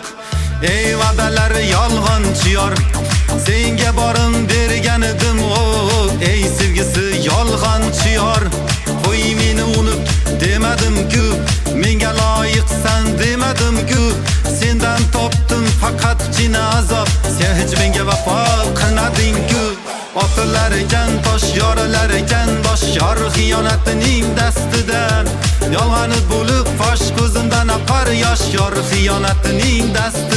vaqt. Ey va'dalar yolg'onchi yor, senga borim bergan edim o. Ey sevgisi yolg'onchi yor, qo'y meni unut demadim-ku, menga loyiqsan demadim-ku. Sendan topdim faqatgina azob, sen hech menga vafo qilmading-ku. Otalar ekan, tosh yoralar ekan, bosh yor xiyonatining dastidan. Yolg'oni bo'lib fosh ko'zimdan oqar yosh, yor xiyonatining dastidan.